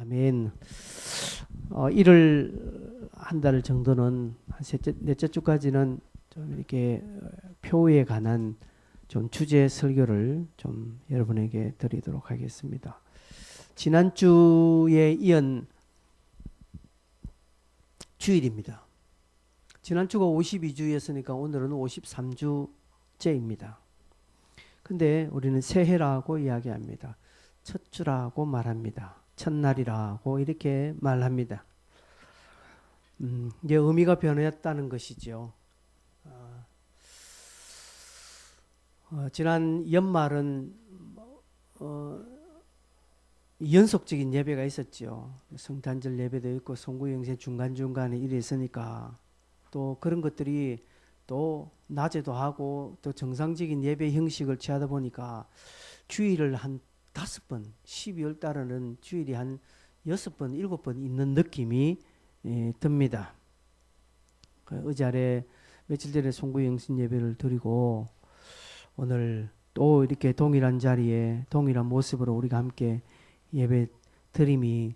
아멘. 1월 한 달 정도는 한 넷째 주까지는 좀 이렇게 표에 관한 좀 주제 설교를 좀 여러분에게 드리도록 하겠습니다. 지난주에 이은 주일입니다. 지난주가 52주였으니까 오늘은 53주째입니다. 근데 우리는 새해라고 이야기합니다. 첫 주라고 말합니다. 첫날이라고 이렇게 말합니다. 이제 의미가 변했다는 것이죠. 지난 연말은 연속적인 예배가 있었죠. 성탄절 예배도 있고 송구영세 중간중간에 일이 있으니까 또 그런 것들이 또 낮에도 하고 또 정상적인 예배 형식을 취하다 보니까 주일을 한 5번, 12월 달에는 주일이 한 6번, 7번 있는 느낌이 듭니다. 어제 아래 며칠 전에 송구영신 예배를 드리고 오늘 또 이렇게 동일한 자리에 동일한 모습으로 우리가 함께 예배 드림이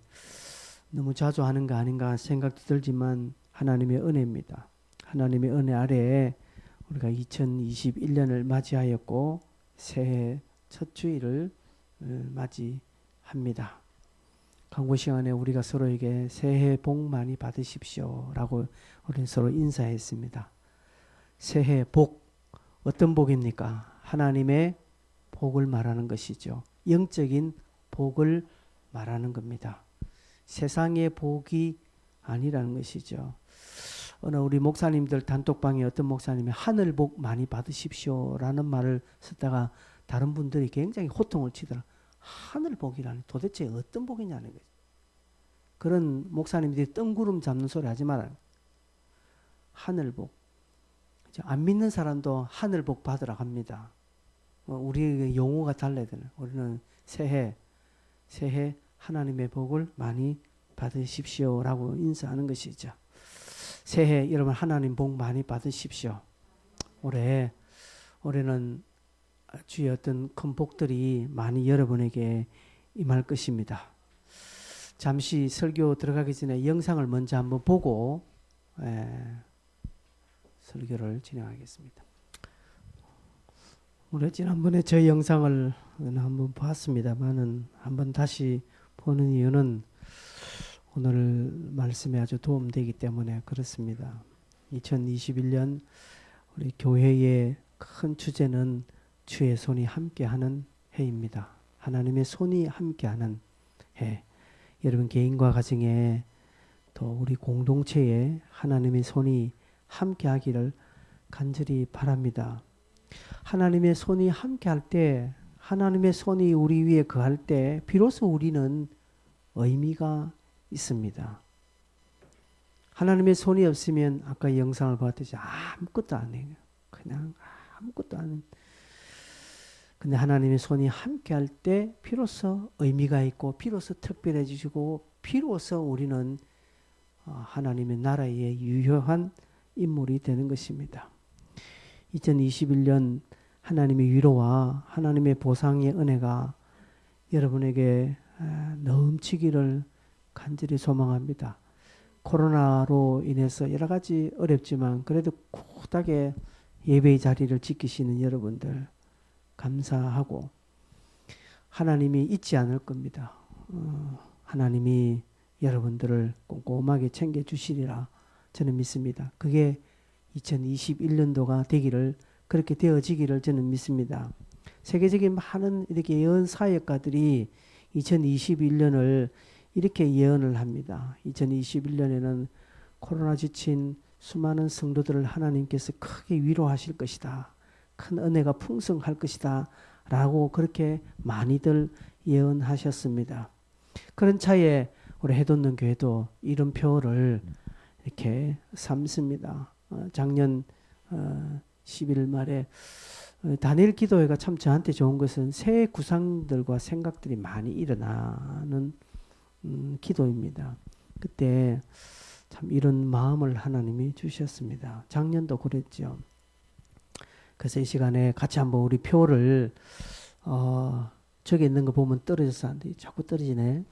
너무 자주 하는 거 아닌가 생각도 들지만 하나님의 은혜입니다. 하나님의 은혜 아래에 우리가 2021년을 맞이하였고 새해 첫 주일을 맞이합니다. 광고 시간에 우리가 서로에게 새해 복 많이 받으십시오 라고 우리는 서로 인사했습니다. 새해 복, 어떤 복입니까? 하나님의 복을 말하는 것이죠. 영적인 복을 말하는 겁니다. 세상의 복이 아니라는 것이죠. 어느 우리 목사님들 단톡방에 어떤 목사님이 하늘 복 많이 받으십시오 라는 말을 썼다가 다른 분들이 굉장히 호통을 치더라. 하늘 복이라니 도대체 어떤 복이냐는 거죠. 그런 목사님들이 뜬구름 잡는 소리 하지 말아요. 하늘 복. 안 믿는 사람도 하늘 복 받으라 합니다. 우리의 용어가 달라야 되는. 우리는 새해 하나님의 복을 많이 받으십시오라고 인사하는 것이죠. 새해 여러분 하나님 복 많이 받으십시오. 올해는 주의 어떤 큰 복들이 많이 여러분에게 임할 것입니다. 잠시 설교 들어가기 전에 영상을 먼저 한번 보고 설교를 진행하겠습니다. 우리 지난번에 저 영상을 한번 봤습니다만은 한번 다시 보는 이유는 오늘 말씀에 아주 도움되기 때문에 그렇습니다. 2021년 우리 교회의 큰 주제는 주의 손이 함께하는 해입니다. 하나님의 손이 함께하는 해. 여러분 개인과 가정에 또 우리 공동체에 하나님의 손이 함께하기를 간절히 바랍니다. 하나님의 손이 함께할 때, 하나님의 손이 우리 위에 거할 때 비로소 우리는 의미가 있습니다. 하나님의 손이 없으면 아까 영상을 봤듯이 아무것도 안 해요. 그냥 아무것도 안 해요. 근데 하나님의 손이 함께할 때 비로소 의미가 있고 비로소 특별해지시고 비로소 우리는 하나님의 나라의 유효한 인물이 되는 것입니다. 2021년 하나님의 위로와 하나님의 보상의 은혜가 여러분에게 넘치기를 간절히 소망합니다. 코로나로 인해서 여러 가지 어렵지만 그래도 굳하게 예배의 자리를 지키시는 여러분들 감사하고 하나님이 잊지 않을 겁니다. 하나님이 여러분들을 꼼꼼하게 챙겨주시리라 저는 믿습니다. 그게 2021년도가 되기를 그렇게 되어지기를 저는 믿습니다. 세계적인 많은 이렇게 예언 사역가들이 2021년을 이렇게 예언을 합니다. 2021년에는 코로나 지친 수많은 성도들을 하나님께서 크게 위로하실 것이다. 큰 은혜가 풍성할 것이다. 라고 그렇게 많이들 예언하셨습니다. 그런 차에 우리 해돋는 교회도 이름표를 이렇게 삼습니다. 작년 10일 말에 다니엘 기도회가 참 저한테 좋은 것은 새 구상들과 생각들이 많이 일어나는 기도입니다. 그때 참 이런 마음을 하나님이 주셨습니다. 작년도 그랬죠. 그래서 이 시간에 같이 한번 우리 표를 저기 있는 거 보면 떨어져서 안 돼. 자꾸 떨어지네.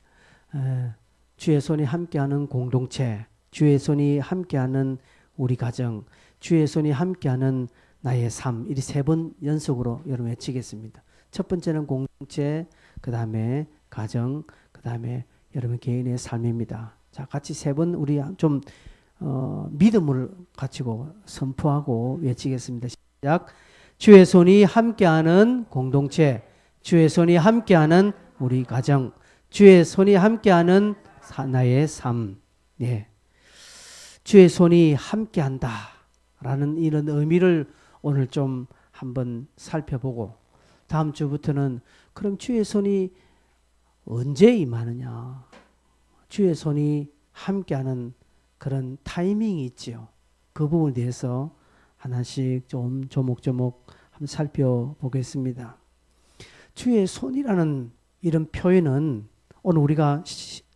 주의 손이 함께하는 공동체, 주의 손이 함께하는 우리 가정, 주의 손이 함께하는 나의 삶, 이 세 번 연속으로 여러분 외치겠습니다. 첫 번째는 공동체, 그 다음에 가정, 그 다음에 여러분 개인의 삶입니다. 자, 같이 세 번 우리 좀 믿음을 가지고 선포하고 외치겠습니다. 시작. 주의 손이 함께하는 공동체, 주의 손이 함께하는 우리 가정, 주의 손이 함께하는 나의 삶. 예. 주의 손이 함께한다 라는 이런 의미를 오늘 좀 한번 살펴보고, 다음 주부터는 그럼 주의 손이 언제 임하느냐, 주의 손이 함께하는 그런 타이밍이 있지요. 그 부분에 대해서 하나씩 좀 조목조목 한번 살펴보겠습니다. 주의 손이라는 이런 표현은 오늘 우리가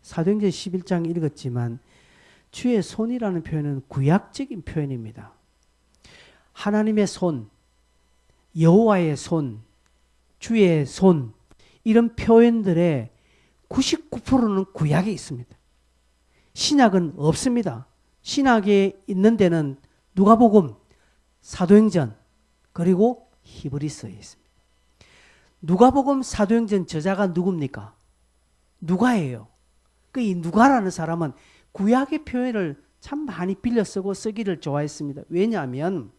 사도행전 11장 읽었지만 주의 손이라는 표현은 구약적인 표현입니다. 하나님의 손, 여호와의 손, 주의 손, 이런 표현들의 99%는 구약에 있습니다. 신약은 없습니다. 신약에 있는 데는 누가복음, 사도행전, 그리고 히브리서에 있습니다. 누가복음, 사도행전 저자가 누굽니까? 누가예요. 이 누가라는 사람은 구약의 표현을 참 많이 빌려 쓰고 쓰기를 좋아했습니다. 왜냐하면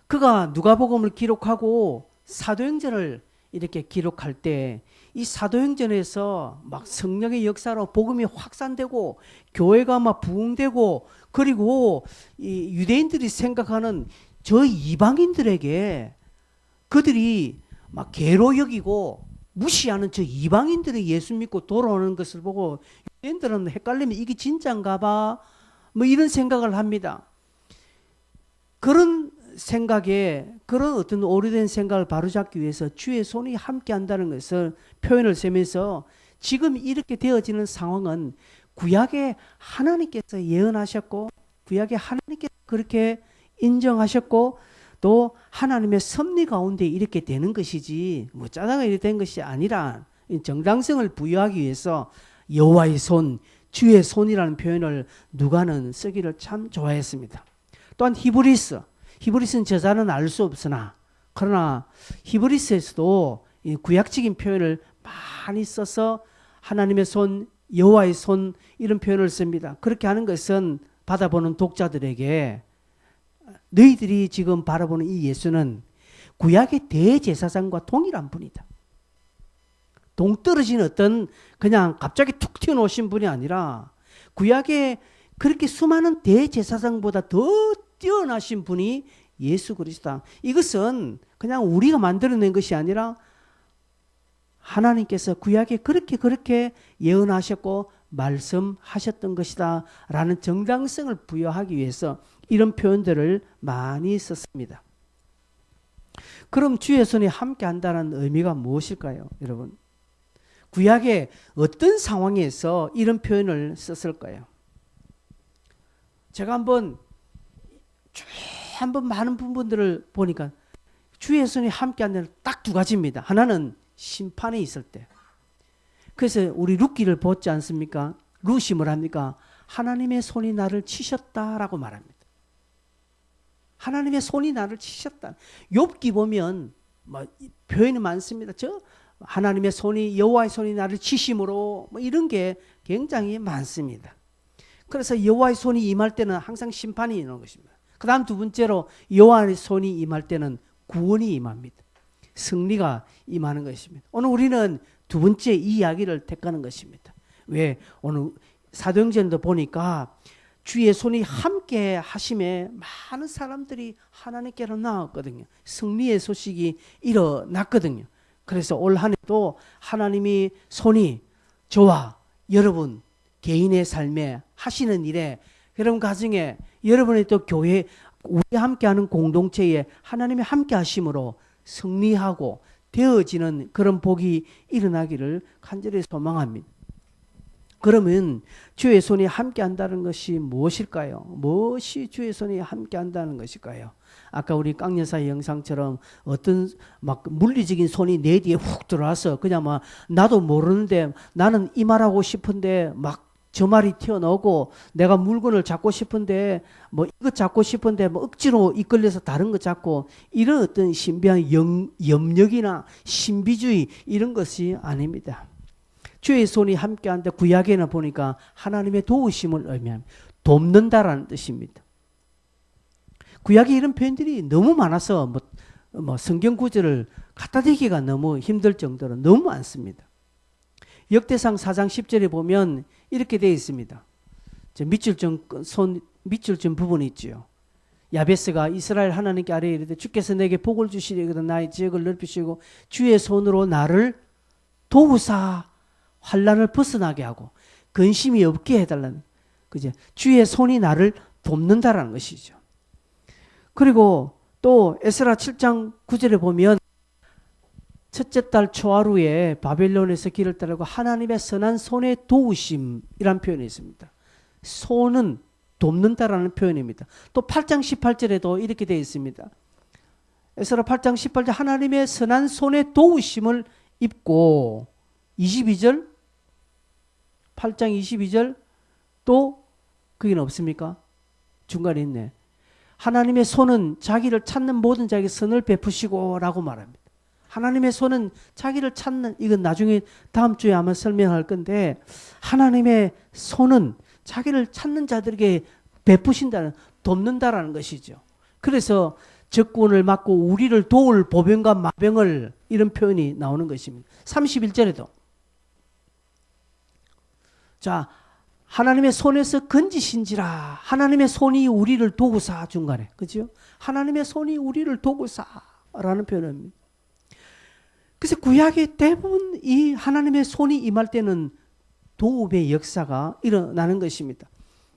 그가 누가복음을 기록하고 사도행전을 이렇게 기록할 때 이 사도행전에서 막 성령의 역사로 복음이 확산되고 교회가 막 부흥되고, 그리고 이 유대인들이 생각하는 저 이방인들에게 그들이 막 괴로 여기고 무시하는 저 이방인들이 예수 믿고 돌아오는 것을 보고 유대인들은 헷갈리면 이게 진짜인가 봐, 뭐 이런 생각을 합니다. 그런 생각에, 그런 어떤 오래된 생각을 바로잡기 위해서 주의 손이 함께 한다는 것을 표현을 쓰면서, 지금 이렇게 되어지는 상황은 구약에 하나님께서 예언하셨고 구약에 하나님께서 그렇게 인정하셨고 또 하나님의 섭리 가운데 이렇게 되는 것이지 뭐 짜다가 이렇게 된 것이 아니라 정당성을 부여하기 위해서 여호와의 손, 주의 손이라는 표현을 누가는 쓰기를 참 좋아했습니다. 또한 히브리서는 저자는 알 수 없으나, 그러나 히브리서에서도 이 구약적인 표현을 많이 써서 하나님의 손, 여호와의 손 이런 표현을 씁니다. 그렇게 하는 것은 받아보는 독자들에게 너희들이 지금 바라보는 이 예수는 구약의 대제사장과 동일한 분이다. 동떨어진 어떤 그냥 갑자기 툭 튀어나오신 분이 아니라 구약에 그렇게 수많은 대제사장보다 더 뛰어나신 분이 예수 그리스도다. 이것은 그냥 우리가 만들어낸 것이 아니라 하나님께서 구약에 그렇게 예언하셨고 말씀하셨던 것이다 라는 정당성을 부여하기 위해서 이런 표현들을 많이 썼습니다. 그럼 주의 손이 함께 한다는 의미가 무엇일까요, 여러분? 구약의 어떤 상황에서 이런 표현을 썼을까요? 제가 한번 많은 부분들을 보니까 주의 손이 함께 한다는 딱 두 가지입니다. 하나는 심판에 있을 때. 그래서 우리 룻기를 보지 않습니까? 룻이 뭐랍니까? 하나님의 손이 나를 치셨다라고 말합니다. 하나님의 손이 나를 치셨다. 욥기 보면 뭐 표현이 많습니다. 하나님의 손이, 여호와의 손이 나를 치심으로 뭐 이런 게 굉장히 많습니다. 그래서 여호와의 손이 임할 때는 항상 심판이 있는 것입니다. 그 다음 두 번째로 여호와의 손이 임할 때는 구원이 임합니다. 승리가 임하는 것입니다. 오늘 우리는 두 번째 이 이야기를 택하는 것입니다. 왜? 오늘 사도행전도 보니까 주의 손이 함께 하심에 많은 사람들이 하나님께로 나왔거든요. 승리의 소식이 일어났거든요. 그래서 올 한 해도 하나님이 손이 저와 여러분 개인의 삶에 하시는 일에, 여러분 가정에, 여러분의 또 교회, 우리 함께하는 공동체에 하나님이 함께 하심으로 승리하고 되어지는 그런 복이 일어나기를 간절히 소망합니다. 그러면 주의 손이 함께 한다는 것이 무엇일까요? 무엇이 주의 손이 함께 한다는 것일까요? 아까 우리 깡여사의 영상처럼 어떤 막 물리적인 손이 내 뒤에 훅 들어와서 그냥 막 나도 모르는데 나는 이 말하고 싶은데 막 저 말이 튀어나오고 내가 물건을 잡고 싶은데 뭐 이것 잡고 싶은데 뭐 억지로 이끌려서 다른 것 잡고 이런 어떤 신비한 염력이나 신비주의 이런 것이 아닙니다. 주의 손이 함께한데 구약에는 보니까 하나님의 도우심을 의미합니다. 돕는다라는 뜻입니다. 구약에 이런 표현들이 너무 많아서 뭐 성경 구절을 갖다 대기가 너무 힘들 정도로 너무 많습니다. 역대상 4장 10절에 보면 이렇게 되어 있습니다. 밑줄 좀 부분이 있죠. 야베스가 이스라엘 하나님께 아뢰 이르되 주께서 내게 복을 주시리거든 나의 지역을 넓히시고 주의 손으로 나를 도우사 환난을 벗어나게 하고 근심이 없게 해달라는 그죠? 주의 손이 나를 돕는다라는 것이죠. 그리고 또 에스라 7장 9절에 보면 첫째 달 초하루에 바벨론에서 길을 따르고 하나님의 선한 손의 도우심이란 표현이 있습니다. 손은 돕는다라는 표현입니다. 또 8장 18절에도 이렇게 되어 있습니다. 에스라 8장 18절 하나님의 선한 손의 도우심을 입고 22절 8장 22절 또 그게 없습니까? 중간에 있네. 하나님의 손은 자기를 찾는 모든 자에게 선을 베푸시고 라고 말합니다. 하나님의 손은 자기를 찾는 이건 나중에 다음 주에 아마 설명할 건데 하나님의 손은 자기를 찾는 자들에게 베푸신다는 돕는다라는 것이죠. 그래서 적군을 막고 우리를 도울 보병과 마병을 이런 표현이 나오는 것입니다. 31절에도 자 하나님의 손에서 건지신지라 하나님의 손이 우리를 도우사 중간에 그죠? 하나님의 손이 우리를 도우사라는 표현입니다. 그래서 구약의 대부분 이 하나님의 손이 임할 때는 도움의 역사가 일어나는 것입니다.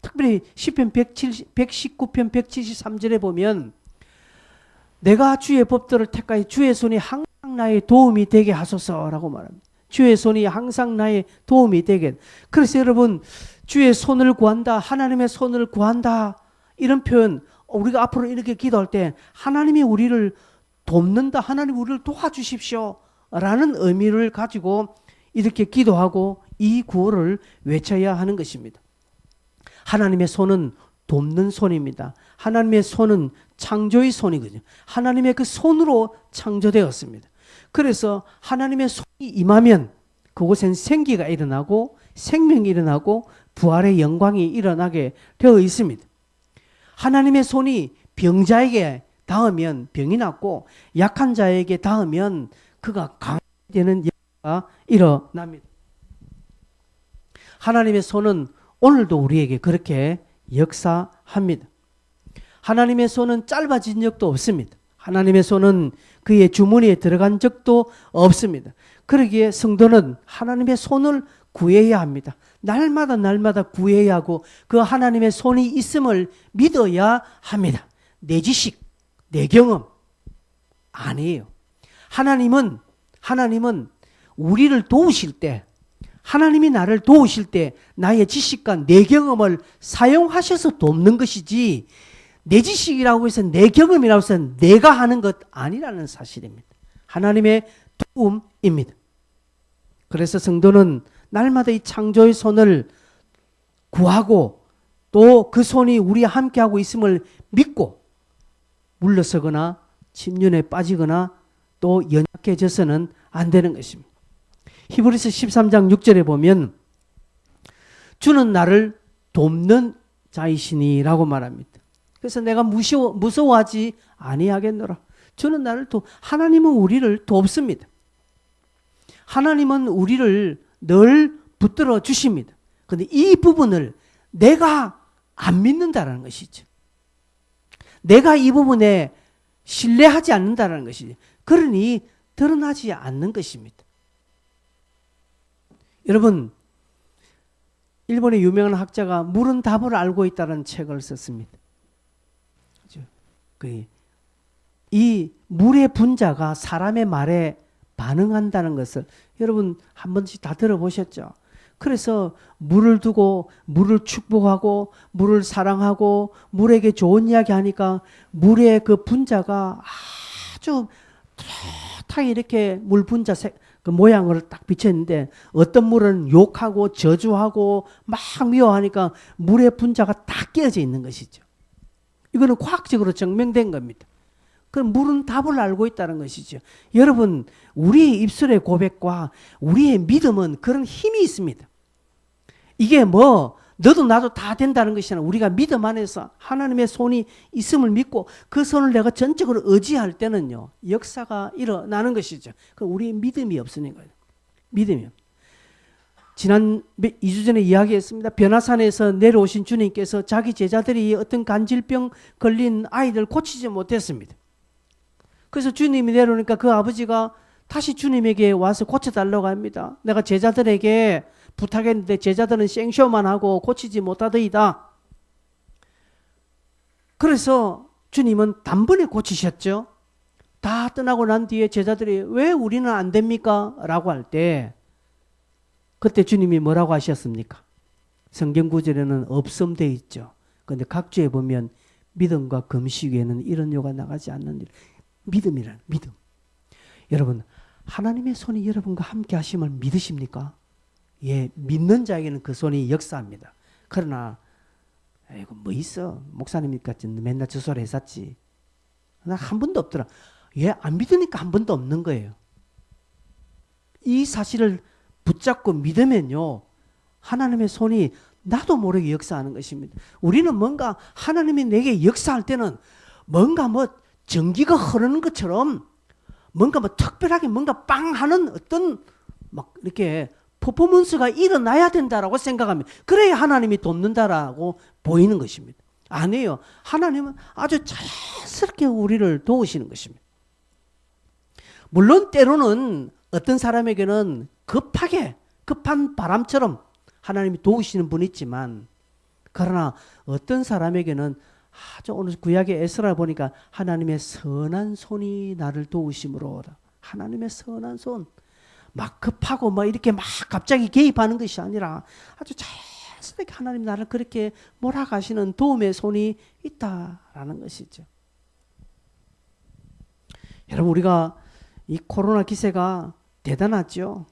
특별히 시편 119편 173절에 보면 내가 주의 법도를 택하여 주의 손이 항상 나의 도움이 되게 하소서라고 말합니다. 주의 손이 항상 나의 도움이 되게. 그래서 여러분 주의 손을 구한다 하나님의 손을 구한다 이런 표현 우리가 앞으로 이렇게 기도할 때 하나님이 우리를 돕는다 하나님 우리를 도와주십시오 라는 의미를 가지고 이렇게 기도하고 이 구호를 외쳐야 하는 것입니다. 하나님의 손은 돕는 손입니다. 하나님의 손은 창조의 손이거든요. 하나님의 그 손으로 창조되었습니다. 그래서 하나님의 손이 임하면 그곳엔 생기가 일어나고 생명이 일어나고 부활의 영광이 일어나게 되어 있습니다. 하나님의 손이 병자에게 닿으면 병이 낫고 약한 자에게 닿으면 그가 강해지는 역사가 일어납니다. 하나님의 손은 오늘도 우리에게 그렇게 역사합니다. 하나님의 손은 짧아진 적도 없습니다. 하나님의 손은 그의 주머니에 들어간 적도 없습니다. 그러기에 성도는 하나님의 손을 구해야 합니다. 날마다 구해야 하고 그 하나님의 손이 있음을 믿어야 합니다. 내 지식, 내 경험 아니에요. 하나님은 우리를 도우실 때 하나님이 나를 도우실 때 나의 지식과 내 경험을 사용하셔서 돕는 것이지 내 지식이라고 해서 내 경험이라고 해서 내가 하는 것 아니라는 사실입니다. 하나님의 도움입니다. 그래서 성도는 날마다 이 창조의 손을 구하고 또 그 손이 우리와 함께하고 있음을 믿고 물러서거나 침륜에 빠지거나 또 연약해져서는 안 되는 것입니다. 히브리서 13장 6절에 보면 주는 나를 돕는 자이시니라고 말합니다. 그래서 내가 무서워하지 아니하겠노라. 주는 나를 하나님은 우리를 돕습니다. 하나님은 우리를 늘 붙들어 주십니다. 그런데 이 부분을 내가 안 믿는다는 것이죠. 내가 이 부분에 신뢰하지 않는다는 것이죠. 그러니 드러나지 않는 것입니다. 여러분, 일본의 유명한 학자가 물은 답을 알고 있다는 책을 썼습니다. 이 물의 분자가 사람의 말에 반응한다는 것을 여러분 한 번씩 다 들어보셨죠? 그래서 물을 두고 물을 축복하고 물을 사랑하고 물에게 좋은 이야기 하니까 물의 그 분자가 아주 뚜렷하게 이렇게 물 분자 그 모양을 딱 비쳤는데 어떤 물은 욕하고 저주하고 막 미워하니까 물의 분자가 딱 깨어져 있는 것이죠. 이거는 과학적으로 증명된 겁니다. 그 물은 답을 알고 있다는 것이죠. 여러분, 우리의 입술의 고백과 우리의 믿음은 그런 힘이 있습니다. 이게 뭐 너도 나도 다 된다는 것이 아니라 우리가 믿음 안에서 하나님의 손이 있음을 믿고 그 손을 내가 전적으로 의지할 때는요, 역사가 일어나는 것이죠. 그 우리의 믿음이 없으니까요. 믿음이요. 지난 2주 전에 이야기했습니다. 변화산에서 내려오신 주님께서 자기 제자들이 어떤 간질병 걸린 아이들 고치지 못했습니다. 그래서 주님이 내려오니까 그 아버지가 다시 주님에게 와서 고쳐달라고 합니다. 내가 제자들에게 부탁했는데 제자들은 생쇼만 하고 고치지 못하더이다. 그래서 주님은 단번에 고치셨죠. 다 떠나고 난 뒤에 제자들이 왜 우리는 안 됩니까? 라고 할 때 그때 주님이 뭐라고 하셨습니까? 성경 구절에는 없음되어 있죠. 그런데 각주에 보면 믿음과 금식 외에는 이런 요가 나가지 않는 일. 믿음이란 믿음. 여러분, 하나님의 손이 여러분과 함께 하심을 믿으십니까? 예, 믿는 자에게는 그 손이 역사합니다. 그러나 이거 뭐 있어? 목사님 같이 맨날 저 소리 했었지. 나 한 번도 없더라. 예, 안 믿으니까 한 번도 없는 거예요. 이 사실을 붙잡고 믿으면요, 하나님의 손이 나도 모르게 역사하는 것입니다. 우리는 뭔가 하나님이 내게 역사할 때는 뭔가 뭐 전기가 흐르는 것처럼 뭔가 뭐 특별하게 뭔가 빵 하는 어떤 막 이렇게 퍼포먼스가 일어나야 된다라고 생각합니다. 그래야 하나님이 돕는다라고 보이는 것입니다. 아니에요. 하나님은 아주 자연스럽게 우리를 도우시는 것입니다. 물론 때로는 어떤 사람에게는 급한 바람처럼 하나님이 도우시는 분이 있지만, 그러나 어떤 사람에게는 아주 오늘 구약의 에스라 보니까 하나님의 선한 손이 나를 도우심으로, 하나님의 선한 손, 막 급하고 막 이렇게 막 갑자기 개입하는 것이 아니라 아주 자연스럽게 하나님 나를 그렇게 몰아가시는 도움의 손이 있다라는 것이죠. 여러분, 우리가 이 코로나 기세가 대단하죠.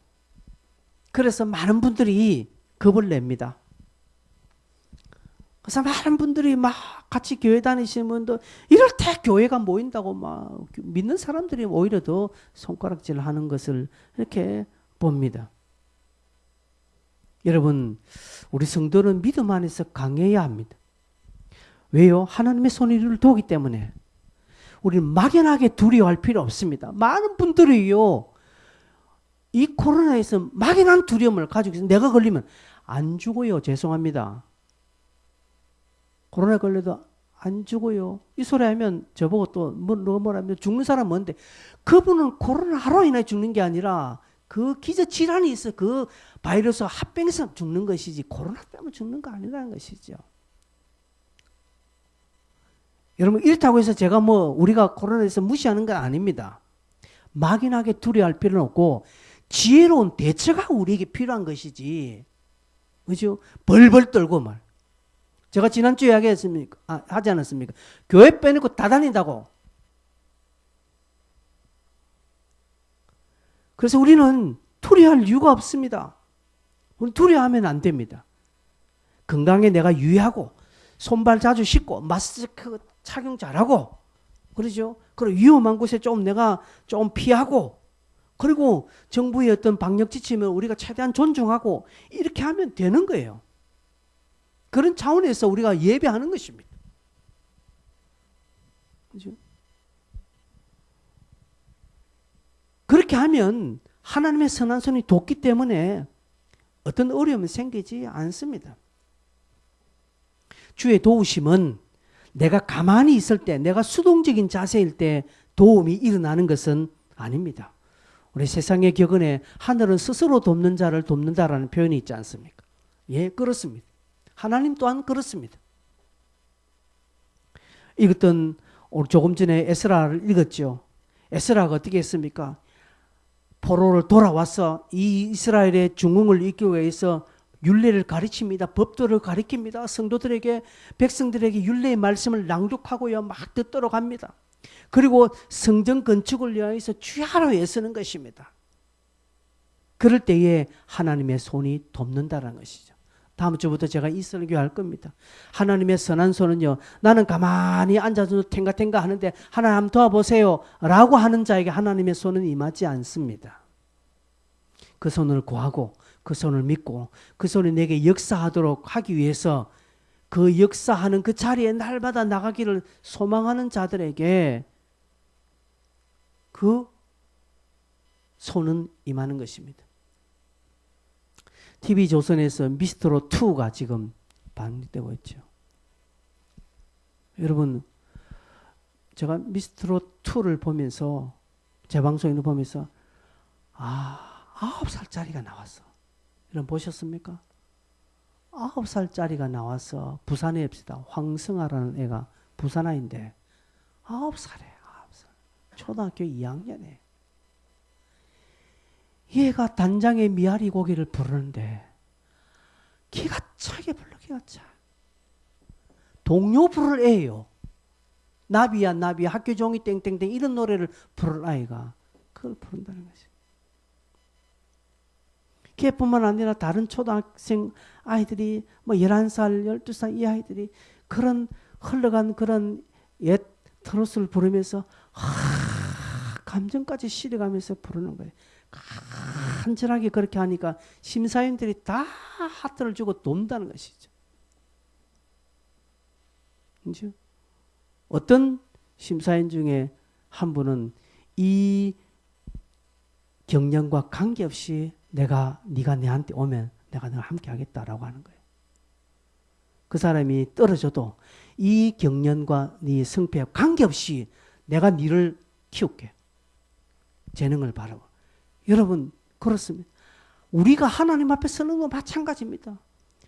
그래서 많은 분들이 겁을 냅니다. 그래서 많은 분들이 막 같이 교회 다니시는 분도 이럴 때 교회가 모인다고 막 믿는 사람들이 오히려 더 손가락질 하는 것을 이렇게 봅니다. 여러분, 우리 성도는 믿음 안에서 강해야 합니다. 왜요? 하나님의 손이 우리를 도우기 때문에. 우리는 막연하게 두려워할 필요 없습니다. 많은 분들이요, 이 코로나에서 막연한 두려움을 가지고 있어요. 내가 걸리면 안 죽어요. 죄송합니다. 코로나 걸려도 안 죽어요. 이 소리 하면 저보고 또 뭐라면 죽는 사람 뭔데? 그분은 코로나로 인해 죽는 게 아니라 그 기저질환이 있어. 그 바이러스 합병해서 죽는 것이지 코로나 때문에 죽는 거 아니라는 것이죠. 여러분, 이렇다고 해서 제가 우리가 코로나에서 무시하는 건 아닙니다. 막연하게 두려워할 필요는 없고 지혜로운 대처가 우리에게 필요한 것이지, 그죠? 벌벌 떨고 말. 제가 지난주에 하지 않았습니까? 교회 빼놓고 다 다닌다고. 그래서 우리는 두려워할 이유가 없습니다. 우리 두려워하면 안 됩니다. 건강에 내가 유의하고 손발 자주 씻고 마스크 착용 잘하고, 그러죠? 그리고 위험한 곳에 내가 좀 피하고, 그리고 정부의 어떤 방역 지침을 우리가 최대한 존중하고 이렇게 하면 되는 거예요. 그런 차원에서 우리가 예배하는 것입니다. 그렇죠? 그렇게 하면 하나님의 선한 손이 돕기 때문에 어떤 어려움이 생기지 않습니다. 주의 도우심은 내가 가만히 있을 때, 내가 수동적인 자세일 때 도움이 일어나는 것은 아닙니다. 우리 세상의 격언에 하늘은 스스로 돕는 자를 돕는다라는 표현이 있지 않습니까? 예, 그렇습니다. 하나님 또한 그렇습니다. 이것은 조금 전에 에스라를 읽었죠. 에스라가 어떻게 했습니까? 포로를 돌아와서 이 이스라엘의 중흥을 이끌기 위해서 율례를 가르칩니다. 법도를 가르칩니다. 성도들에게, 백성들에게 율례의 말씀을 낭독하고요. 막 듣도록 합니다. 그리고 성전 건축을 위해서 주야로 애쓰는 것입니다. 그럴 때에 하나님의 손이 돕는다는 것이죠. 다음 주부터 제가 이 설교 할 겁니다. 하나님의 선한 손은요, 나는 가만히 앉아서 탱가탱가 하는데 하나님 한번 도와보세요 라고 하는 자에게 하나님의 손은 임하지 않습니다. 그 손을 구하고 그 손을 믿고 그 손이 내게 역사하도록 하기 위해서 그 역사하는 그 자리에 날마다 나가기를 소망하는 자들에게 그 손은 임하는 것입니다. TV조선에서 미스트롯2가 지금 방영되고 있죠. 여러분, 제가 미스트롯2를 보면서, 재방송을 보면서 9살짜리가 나왔어. 여러분 보셨습니까? 9살짜리가 나와서 부산에 읍시다. 황승아라는 애가 부산아인데 9살에 9살. 초등학교 2학년에. 얘가 단장의 미아리 고기를 부르는데 기가 차게 불러. 기가 차. 동요 부를 애예요. 나비야 나비야 학교 종이 땡땡땡 이런 노래를 부를 아이가 그걸 부른다는 것이. 걔뿐만 아니라 다른 초등학생 아이들이 뭐 11살 12살 이 아이들이 그런 흘러간 그런 옛 트로트를 부르면서 감정까지 실어가면서 부르는 거예요. 간절하게 그렇게 하니까 심사위원들이 다 하트를 주고 돈다는 것이죠. 그렇죠? 어떤 심사위원 중에 한 분은 이 경련과 관계없이 네가 내한테 오면 내가 너와 함께 하겠다라고 하는 거예요. 그 사람이 떨어져도 이 경련과 네 성패에 관계없이 내가 네를 키울게. 재능을 바라고. 여러분 그렇습니다. 우리가 하나님 앞에 서는 거 마찬가지입니다.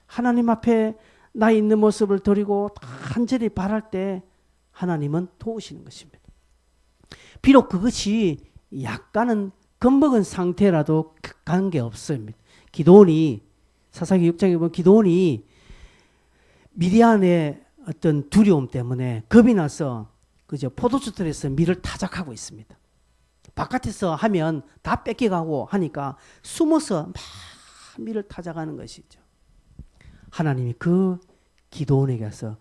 하나님 앞에 나 있는 모습을 드리고 간절히 바랄 때 하나님은 도우시는 것입니다. 비록 그것이 약간은 겁먹은 상태라도 관계없습니다. 기드온이 사사기 6장에 보면 기드온이 미디안의 어떤 두려움 때문에 겁이 나서 그저 포도주틀에서 밀을 타작하고 있습니다. 바깥에서 하면 다 뺏겨가고 하니까 숨어서 막 밀을 타작하는 것이죠. 하나님이 그 기드온에게 가서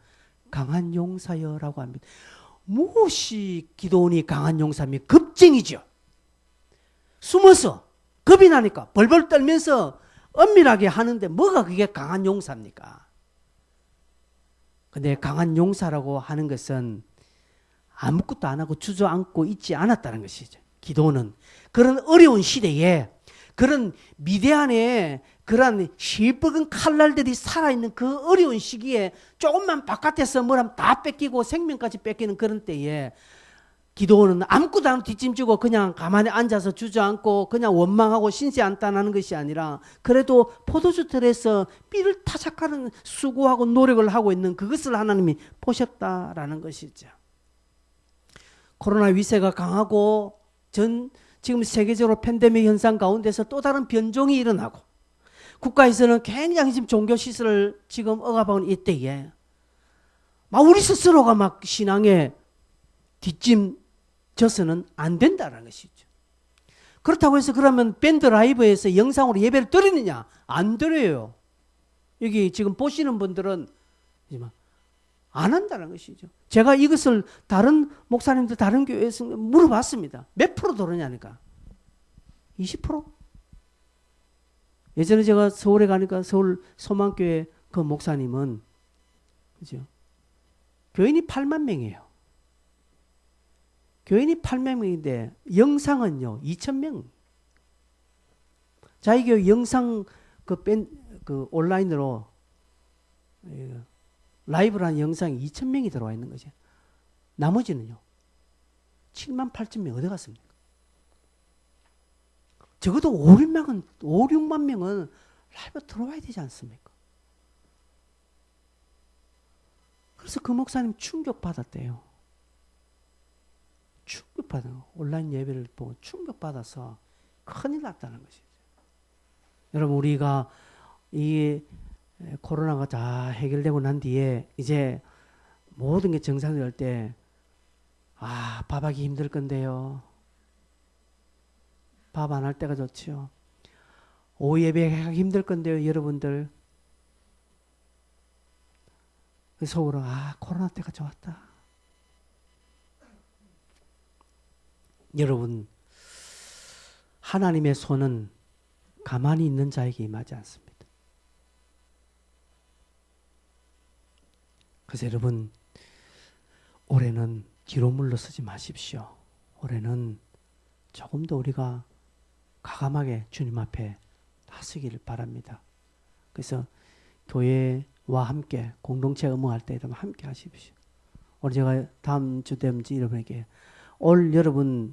강한 용사여라고 합니다. 무엇이 기드온이 강한 용사입니까? 겁쟁이죠. 숨어서 겁이 나니까 벌벌 떨면서 엄밀하게 하는데 뭐가 그게 강한 용사입니까? 근데 강한 용사라고 하는 것은 아무것도 안 하고 주저앉고 있지 않았다는 것이죠. 기도는 그런 어려운 시대에 그런 미디안의 그런 시뻘건 칼날들이 살아있는 그 어려운 시기에 조금만 바깥에서 뭐라면 다 뺏기고 생명까지 뺏기는 그런 때에 기도는 아무것도 안 하고 뒷짐지고 그냥 가만히 앉아서 주저앉고 그냥 원망하고 신세한탄하는 것이 아니라 그래도 포도주틀에서 삐를 타작하는 수고하고 노력을 하고 있는 그것을 하나님이 보셨다라는 것이죠. 코로나 위세가 강하고 지금 세계적으로 팬데믹 현상 가운데서 또 다른 변종이 일어나고 국가에서는 굉장히 지금 종교시설을 지금 억압하는 이때에 막 우리 스스로가 막 신앙에 뒷짐져서는 안 된다는 것이죠. 그렇다고 해서 그러면 밴드 라이브에서 영상으로 예배를 드리느냐? 안 드려요. 여기 지금 보시는 분들은 안 한다는 것이죠. 제가 이것을 다른 목사님들 다른 교회에서 물어봤습니다. 몇 프로 들었냐니까. 20%? 예전에 제가 서울에 가니까 서울 소망교회 그 목사님은 그죠? 교인이 8만 명이에요. 교인이 8만 명인데 영상은요 2천 명. 자기 교회 영상 그 온라인으로 라이브라는 영상이 2천 명이 들어와 있는 거죠. 나머지는요 7만 8천 명 어디 갔습니까? 적어도 5, 6만 명은 라이브 들어와야 되지 않습니까? 그래서 그 목사님 충격받았대요. 온라인 예배를 보고 충격받아서 큰일 났다는 것이죠. 여러분 우리가 이 코로나가 다 해결되고 난 뒤에 이제 모든 게 정상될 때 밥하기 힘들 건데요. 밥 안 할 때가 좋지요. 오후 예배하기 힘들 건데요, 여러분들. 속으로 코로나 때가 좋았다. 여러분, 하나님의 손은 가만히 있는 자에게 임하지 않습니다. 그래서 여러분, 올해는 뒤로 물러서지 마십시오. 올해는 조금 더 우리가 과감하게 주님 앞에 나서기를 바랍니다. 그래서 교회와 함께 공동체 의무할 때 여러분 함께 하십시오. 오늘 제가 다음 주 되면지 여러분에게 올 여러분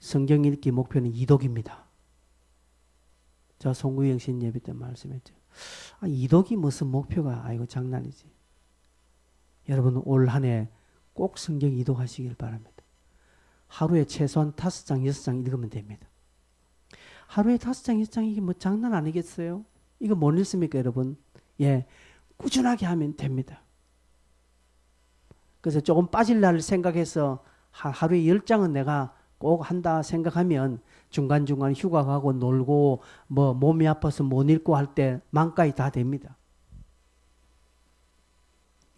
성경 읽기 목표는 이독입니다. 저 송구영 신 예배 때 말씀했죠. 이독이 무슨 목표가 아이고 장난이지. 여러분 올 한 해 꼭 성경 이독하시길 바랍니다. 하루에 최소한 5장, 6장 읽으면 됩니다. 하루에 5장, 6장 이게 뭐 장난 아니겠어요? 이거 못 읽습니까, 여러분? 예, 꾸준하게 하면 됩니다. 그래서 조금 빠질 날 생각해서 하루에 10장은 내가 꼭 한다 생각하면 중간중간 휴가 가고 놀고 뭐 몸이 아파서 못 읽고 할 때 만까지 다 됩니다.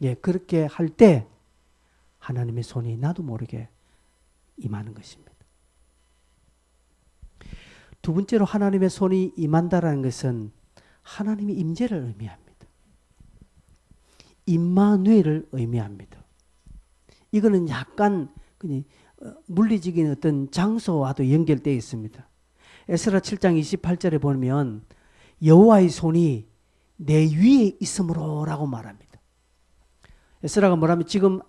예, 그렇게 할 때 하나님의 손이 나도 모르게 임하는 것입니다. 두 번째로 하나님의 손이 임한다라는 것은 하나님의 임재를 의미합니다. 임마누엘을 의미합니다. 이거는 약간 물리적인 어떤 장소와도 연결되어 있습니다. 에스라 7장 28절에 보면 여호와의 손이 내 위에 있으므로라고 말합니다. 에스라가 뭐라면 지금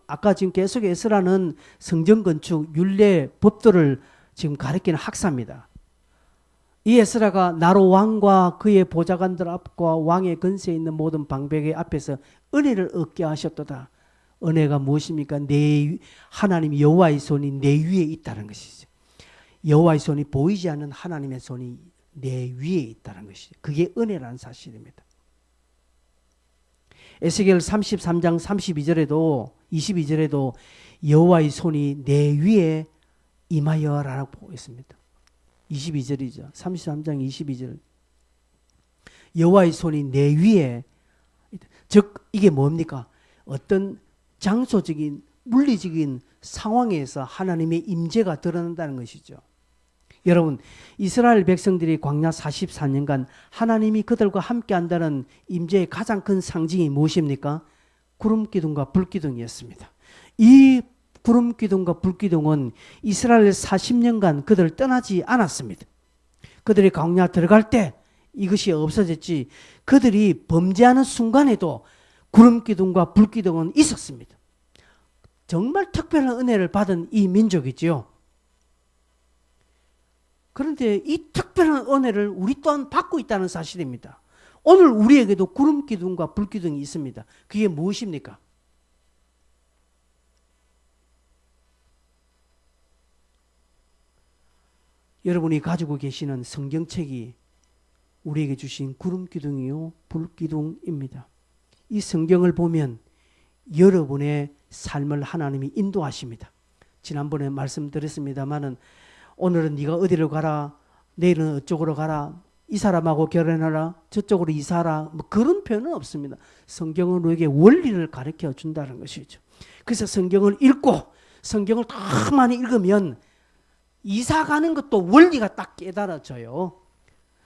계속 에스라는 성전 건축 율례 법도를 지금 가르치는 학사입니다. 이 에스라가 나로 왕과 그의 보좌관들 앞과 왕의 근세에 있는 모든 방백의 앞에서 은혜를 얻게 하셨도다. 은혜가 무엇입니까? 하나님 여호와의 손이 내 위에 있다는 것이죠. 여호와의 손이 보이지 않는 하나님의 손이 내 위에 있다는 것이죠. 그게 은혜라는 사실입니다. 에스겔 33장 22절에도 여호와의 손이 내 위에 임하여라고 보고 있습니다. 22절이죠. 33장 22절. 여호와의 손이 내 위에, 즉 이게 뭡니까? 어떤 장소적인 물리적인 상황에서 하나님의 임재가 드러난다는 것이죠. 여러분, 이스라엘 백성들이 광야 44년간 하나님이 그들과 함께 한다는 임재의 가장 큰 상징이 무엇입니까? 구름기둥과 불기둥이었습니다. 이 구름기둥과 불기둥은 이스라엘 40년간 그들을 떠나지 않았습니다. 그들이 광야 들어갈 때 이것이 없어졌지, 그들이 범죄하는 순간에도 구름기둥과 불기둥은 있었습니다. 정말 특별한 은혜를 받은 이 민족이지요. 그런데 이 특별한 은혜를 우리 또한 받고 있다는 사실입니다. 오늘 우리에게도 구름기둥과 불기둥이 있습니다. 그게 무엇입니까? 여러분이 가지고 계시는 성경책이 우리에게 주신 구름기둥이요 불기둥입니다. 이 성경을 보면 여러분의 삶을 하나님이 인도하십니다. 지난번에 말씀드렸습니다마는 오늘은 네가 어디로 가라, 내일은 어쪽으로 가라, 이 사람하고 결혼하라, 저쪽으로 이사하라, 뭐 그런 표현은 없습니다. 성경은 우리에게 원리를 가르쳐 준다는 것이죠. 그래서 성경을 읽고 성경을 더 많이 읽으면 이사 가는 것도 원리가 딱 깨달아져요.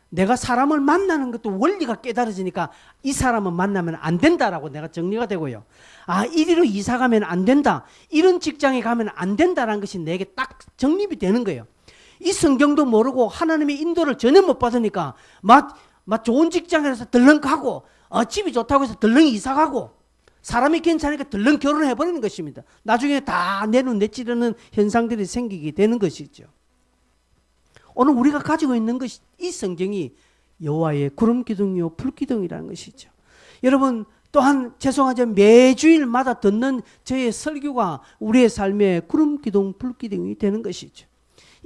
내가 사람을 만나는 것도 원리가 깨달아지니까 이 사람은 만나면 안 된다라고 내가 정리가 되고요. 이리로 이사 가면 안 된다, 이런 직장에 가면 안 된다라는 것이 내게 딱 정립이 되는 거예요. 이 성경도 모르고 하나님의 인도를 전혀 못 받으니까 좋은 직장에서 덜렁 가고 집이 좋다고 해서 덜렁 이사 가고 사람이 괜찮으니까 덜렁 결혼을 해버리는 것입니다. 나중에 다 내 눈 내찌르는 현상들이 생기게 되는 것이죠. 오늘 우리가 가지고 있는 것이 이 성경이 여호와의 구름기둥이요 불기둥이라는 것이죠. 여러분 또한 죄송하지만 매주일마다 듣는 저의 설교가 우리의 삶의 구름기둥 불기둥이 되는 것이죠.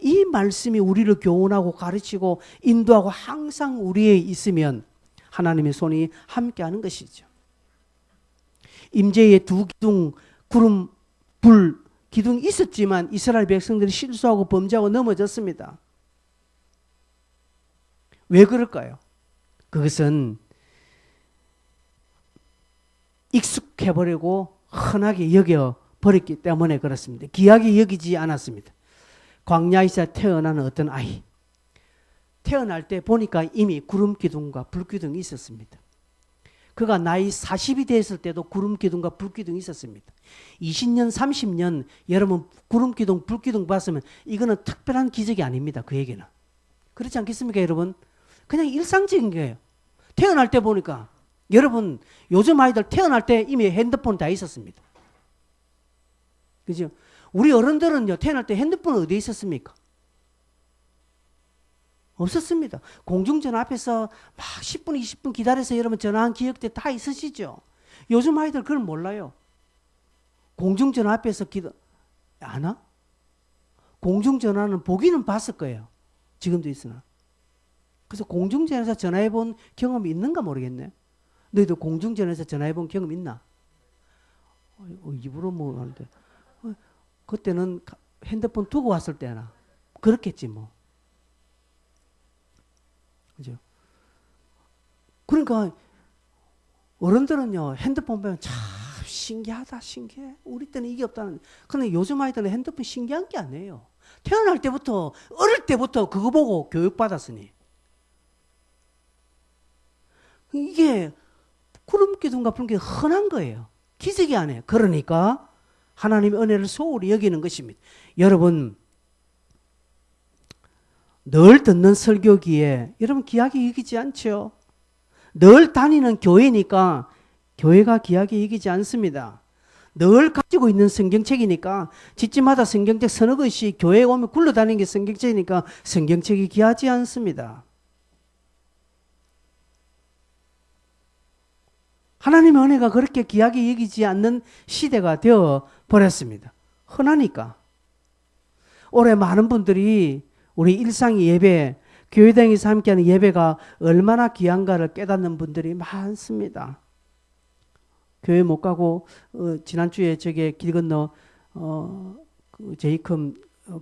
이 말씀이 우리를 교훈하고 가르치고 인도하고 항상 우리에 있으면 하나님의 손이 함께하는 것이죠. 임재의 두 기둥, 구름, 불 기둥이 있었지만 이스라엘 백성들이 실수하고 범죄하고 넘어졌습니다. 왜 그럴까요? 그것은 익숙해버리고 흔하게 여겨버렸기 때문에 그렇습니다. 귀하게 여기지 않았습니다. 광야에서 태어나는 어떤 아이, 태어날 때 보니까 이미 구름 기둥과 불 기둥이 있었습니다. 그가 나이 40이 됐을 때도 구름 기둥과 불 기둥이 있었습니다. 20년, 30년 여러분 구름 기둥, 불 기둥 봤으면 이거는 특별한 기적이 아닙니다. 그에게는. 그렇지 않겠습니까, 여러분? 그냥 일상적인 거예요. 태어날 때 보니까 여러분 요즘 아이들 태어날 때 이미 핸드폰 다 있었습니다. 그죠? 우리 어른들은요 태어날 때 핸드폰 어디에 있었습니까? 없었습니다. 공중전화 앞에서 막 10분, 20분 기다려서 여러분 전화한 기억들 다 있으시죠? 요즘 아이들 그걸 몰라요. 공중전화 앞에서 아나? 공중전화는 보기는 봤을 거예요. 지금도 있으나. 그래서 공중전화에서 전화해 본 경험이 있는가 모르겠네. 너희도 공중전화에서 전화해 본 경험 있나? 입으로 뭐 하는데. 그때는 핸드폰 두고 왔을 때나. 그렇겠지 뭐. 그죠? 그러니까 어른들은요 핸드폰 보면 참 신기하다 신기해. 우리 때는 이게 없다는. 근데 요즘 아이들은 핸드폰 신기한 게 아니에요. 태어날 때부터 어릴 때부터 그거 보고 교육받았으니 이게 구름 기둥과 불 기둥 흔한 거예요. 기적이 아니에요. 그러니까 하나님의 은혜를 소홀히 여기는 것입니다. 여러분 늘 듣는 설교기에 여러분 귀하게 여기지 않죠? 늘 다니는 교회니까 교회가 귀하게 여기지 않습니다. 늘 가지고 있는 성경책이니까 집집마다 성경책 서너 권씩 교회에 오면 굴러다니는 게 성경책이니까 성경책이 귀하지 않습니다. 하나님의 은혜가 그렇게 귀하게 여기지 않는 시대가 되어 버렸습니다. 흔하니까. 올해 많은 분들이 우리 일상의 예배, 교회당에서 함께하는 예배가 얼마나 귀한가를 깨닫는 분들이 많습니다. 교회 못 가고 지난주에 저게 길 건너 그 제이컴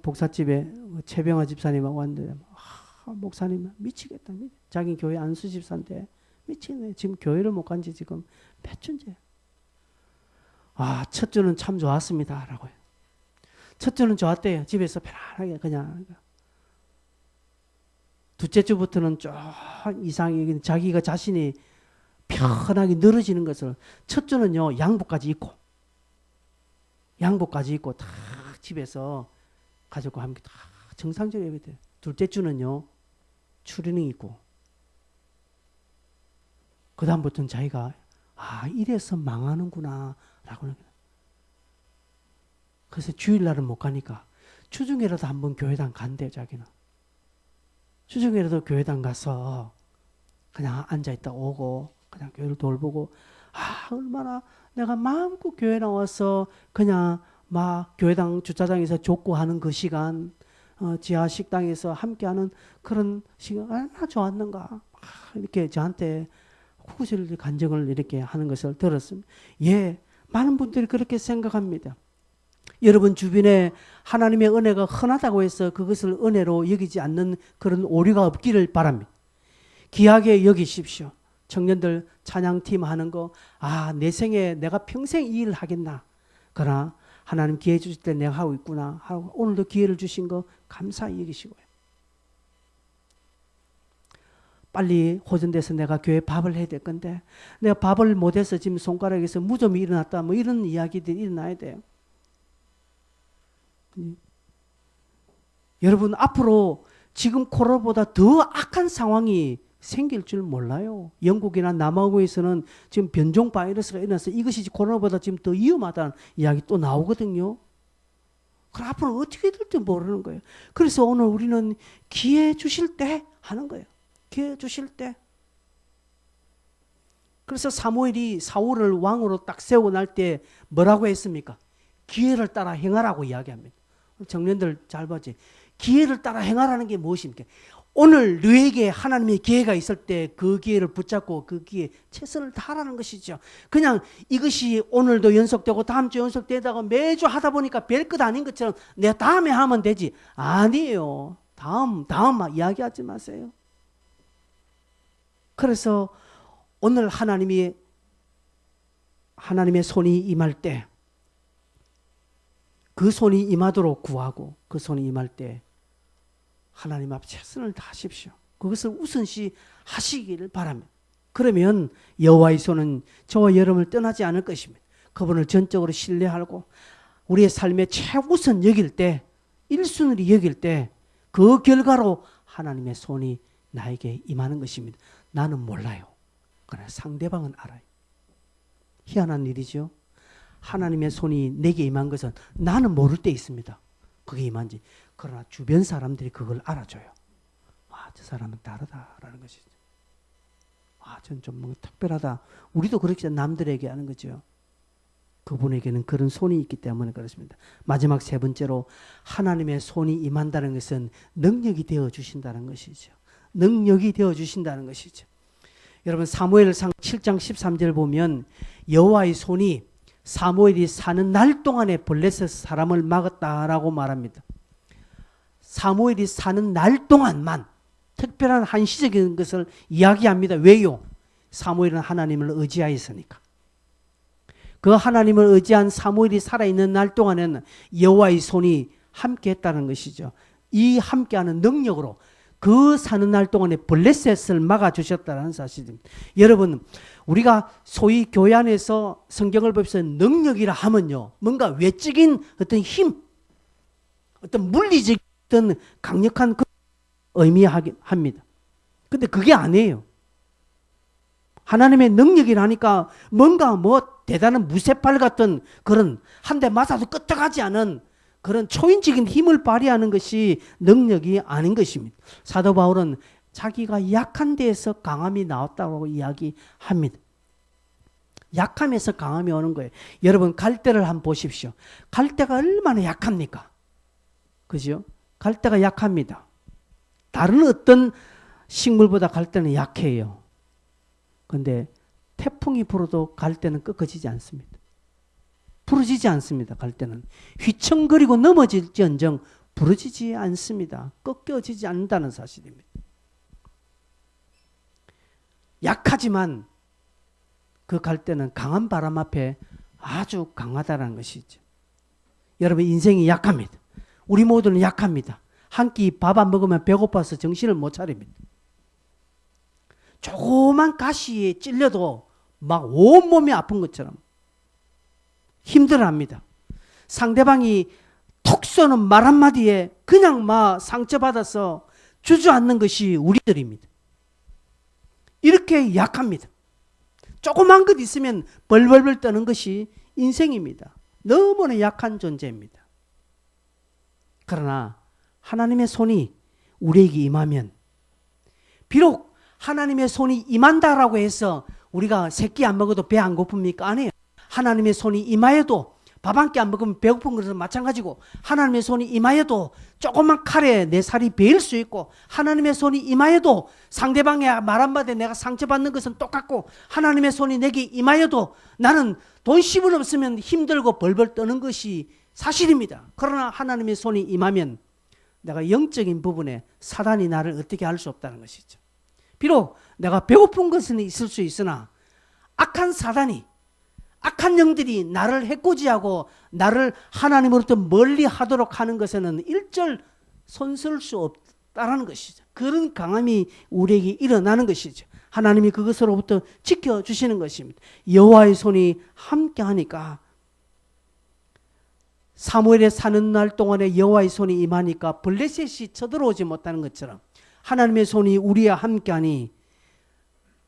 복사집에 최병화 집사님하고 왔는데 목사님 미치겠다. 자기 교회 안수 집사인데 미치네. 지금 교회를 못 간 지 지금 몇 주째. 첫 주는 참 좋았습니다. 라고요. 첫 주는 좋았대요. 집에서 편안하게 그냥. 둘째 주부터는 좀 이상하게 자기가 자신이 편하게 늘어지는 것을 첫 주는요 양복까지 입고 다 집에서 가족과 함께 다 정상적으로 예배돼요. 둘째 주는요 추리닝 입고 그 다음부터는 자기가 이래서 망하는구나 라고. 그래서 주일날은 못 가니까 주중에라도 한번 교회당 간대요. 자기는 주중에라도 교회당 가서 그냥 앉아있다 오고 그냥 교회를 돌보고 얼마나 내가 마음껏 교회 나와서 그냥 막 교회당 주차장에서 족구하는 그 시간 지하 식당에서 함께하는 그런 시간 얼마나 좋았는가 이렇게 저한테 구구절 간증을 이렇게 하는 것을 들었습니다. 예, 많은 분들이 그렇게 생각합니다. 여러분 주변에 하나님의 은혜가 흔하다고 해서 그것을 은혜로 여기지 않는 그런 오류가 없기를 바랍니다. 귀하게 여기십시오. 청년들 찬양팀 하는 거 내 생에 내가 평생 이 일을 하겠나. 그러나 하나님 기회 주실 때 내가 하고 있구나 하고 오늘도 기회를 주신 거 감사히 여기시고요. 빨리 호전돼서 내가 교회 밥을 해야 될 건데 내가 밥을 못해서 지금 손가락에서 무좀이 일어났다 뭐 이런 이야기들이 일어나야 돼요. 여러분 앞으로 지금 코로나보다 더 악한 상황이 생길 줄 몰라요. 영국이나 남아공에서는 지금 변종 바이러스가 일어나서 이것이 코로나보다 지금 더 위험하다는 이야기 또 나오거든요. 그럼 앞으로 어떻게 될지 모르는 거예요. 그래서 오늘 우리는 기회 주실 때 하는 거예요. 기회 주실 때. 그래서 사무엘이 사울을 왕으로 딱 세우고 날 때 뭐라고 했습니까? 기회를 따라 행하라고 이야기합니다. 청년들 잘 봤지? 기회를 따라 행하라는 게 무엇입니까? 오늘 너에게 하나님의 기회가 있을 때 그 기회를 붙잡고 그 기회에 최선을 다하라는 것이죠. 그냥 이것이 오늘도 연속되고 다음 주 연속되다가 매주 하다 보니까 별것 아닌 것처럼 내가 다음에 하면 되지. 아니에요. 다음 이야기하지 마세요. 그래서 오늘 하나님의 손이 임할 때 그 손이 임하도록 구하고 그 손이 임할 때 하나님 앞에 최선을 다하십시오. 그것을 우선시 하시기를 바랍니다. 그러면 여호와의 손은 저와 여러분을 떠나지 않을 것입니다. 그분을 전적으로 신뢰하고 우리의 삶의 최우선 여길 때 1순위를 여길 때 그 결과로 하나님의 손이 나에게 임하는 것입니다. 나는 몰라요. 그러나 상대방은 알아요. 희한한 일이죠. 하나님의 손이 내게 임한 것은 나는 모를 때 있습니다. 그게 임한지. 그러나 주변 사람들이 그걸 알아줘요. 와, 저 사람은 다르다라는 것이죠. 와, 전 좀 뭔가 특별하다. 우리도 그렇게 남들에게 하는 거죠. 그분에게는 그런 손이 있기 때문에 그렇습니다. 마지막 세 번째로 하나님의 손이 임한다는 것은 능력이 되어 주신다는 것이죠. 능력이 되어 주신다는 것이죠. 여러분 사무엘상 7장 13절 보면 여호와의 손이 사무엘이 사는 날 동안에 블레셋 사람을 막았다라고 말합니다. 사무엘이 사는 날 동안만 특별한 한시적인 것을 이야기합니다. 왜요? 사무엘은 하나님을 의지하였으니까. 그 하나님을 의지한 사무엘이 살아있는 날 동안에는 여호와의 손이 함께했다는 것이죠. 이 함께하는 능력으로 그 사는 날 동안에 블레셋을 막아주셨다는 사실입니다. 여러분 우리가 소위 교회 안에서 성경을 보면서 능력이라 하면요 뭔가 외적인 어떤 힘, 어떤 물리적인 어떤 강력한 그 의미합니다. 근데 그게 아니에요. 하나님의 능력이라니까 뭔가 대단한 무쇠팔 같은 그런 한 대 맞아도 끄떡하지 않은 그런 초인적인 힘을 발휘하는 것이 능력이 아닌 것입니다. 사도 바울은 자기가 약한 데에서 강함이 나왔다고 이야기합니다. 약함에서 강함이 오는 거예요. 여러분 갈대를 한번 보십시오. 갈대가 얼마나 약합니까? 그죠? 갈대가 약합니다. 다른 어떤 식물보다 갈대는 약해요. 그런데 태풍이 불어도 갈대는 꺾어지지 않습니다. 부러지지 않습니다. 갈대는 휘청거리고 넘어질지언정 부러지지 않습니다. 꺾여지지 않는다는 사실입니다. 약하지만 그 갈대는 강한 바람 앞에 아주 강하다는 것이죠. 여러분 인생이 약합니다. 우리 모두는 약합니다. 한 끼 밥 안 먹으면 배고파서 정신을 못 차립니다. 조그만 가시에 찔려도 막 온몸이 아픈 것처럼 힘들어합니다. 상대방이 톡 쏘는 말 한마디에 그냥 막 상처받아서 주저앉는 것이 우리들입니다. 이렇게 약합니다. 조그만 것 있으면 벌벌벌 떠는 것이 인생입니다. 너무나 약한 존재입니다. 그러나 하나님의 손이 우리에게 임하면 비록 하나님의 손이 임한다라고 해서 우리가 새끼 안 먹어도 배 안 고픕니까? 아니에요. 하나님의 손이 임하여도 밥 한 끼 안 먹으면 배고픈 것은 마찬가지고 하나님의 손이 임하여도 조그만 칼에 내 살이 베일 수 있고 하나님의 손이 임하여도 상대방의 말 한마디에 내가 상처받는 것은 똑같고 하나님의 손이 내게 임하여도 나는 돈 10원 없으면 힘들고 벌벌 떠는 것이 사실입니다. 그러나 하나님의 손이 임하면 내가 영적인 부분에 사단이 나를 어떻게 할 수 없다는 것이죠. 비록 내가 배고픈 것은 있을 수 있으나 악한 사단이 악한 영들이 나를 해코지하고 나를 하나님으로부터 멀리 하도록 하는 것에는 일절 손쓸 수 없다는 것이죠. 그런 강함이 우리에게 일어나는 것이죠. 하나님이 그것으로부터 지켜주시는 것입니다. 여호와의 손이 함께하니까 사무엘에 사는 날 동안에 여호와의 손이 임하니까 블레셋이 쳐들어오지 못하는 것처럼 하나님의 손이 우리와 함께하니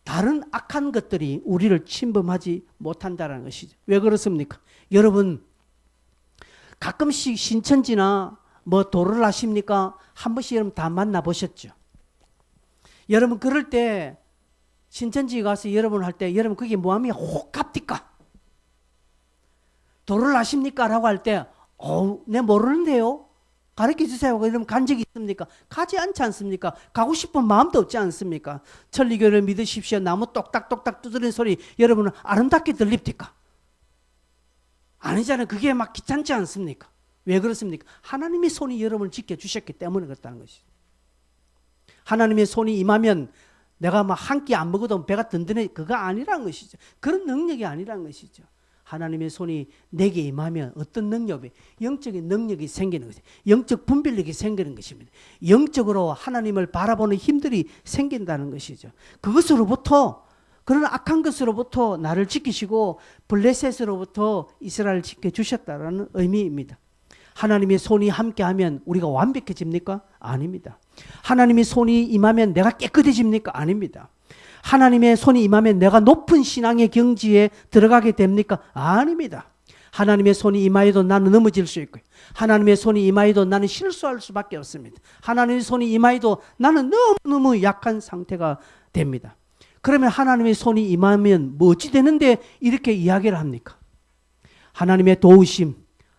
다른 악한 것들이 우리를 침범하지 못한다는 것이죠. 왜 그렇습니까? 여러분 가끔씩 신천지나 도를 하십니까? 한 번씩 여러분 다 만나보셨죠? 여러분 그럴 때 신천지 가서 여러분 할 때 여러분 그게 뭐하면 혹합니까? 도를 하십니까? 라고 할 때 내 모르는데요? 가르쳐 주세요. 이러면 간 적이 있습니까? 가지 않지 않습니까? 가고 싶은 마음도 없지 않습니까? 천리교를 믿으십시오. 나무 똑딱똑딱 두드리는 소리 여러분은 아름답게 들립니까? 아니잖아요. 그게 막 귀찮지 않습니까? 왜 그렇습니까? 하나님의 손이 여러분을 지켜주셨기 때문에 그렇다는 것이죠. 하나님의 손이 임하면 내가 막 한 끼 안 먹어도 배가 든든해. 그거 아니라는 것이죠. 그런 능력이 아니라는 것이죠. 하나님의 손이 내게 임하면 어떤 능력이, 영적인 능력이 생기는 것이죠. 영적 분별력이 생기는 것입니다. 영적으로 하나님을 바라보는 힘들이 생긴다는 것이죠. 그것으로부터, 그런 악한 것으로부터 나를 지키시고 블레셋으로부터 이스라엘을 지켜주셨다는 의미입니다. 하나님의 손이 함께하면 우리가 완벽해집니까? 아닙니다. 하나님의 손이 임하면 내가 깨끗해집니까? 아닙니다. 하나님의 손이 임하면 내가 높은 신앙의 경지에 들어가게 됩니까? 아닙니다. 하나님의 손이 임하여도 나는 넘어질 수 있고요. 하나님의 손이 임하여도 나는 실수할 수밖에 없습니다. 하나님의 손이 임하여도 나는 너무너무 약한 상태가 됩니다. 그러면 하나님의 손이 임하면 뭐 어찌 되는데 이렇게 이야기를 합니까? 하나님의 도우심,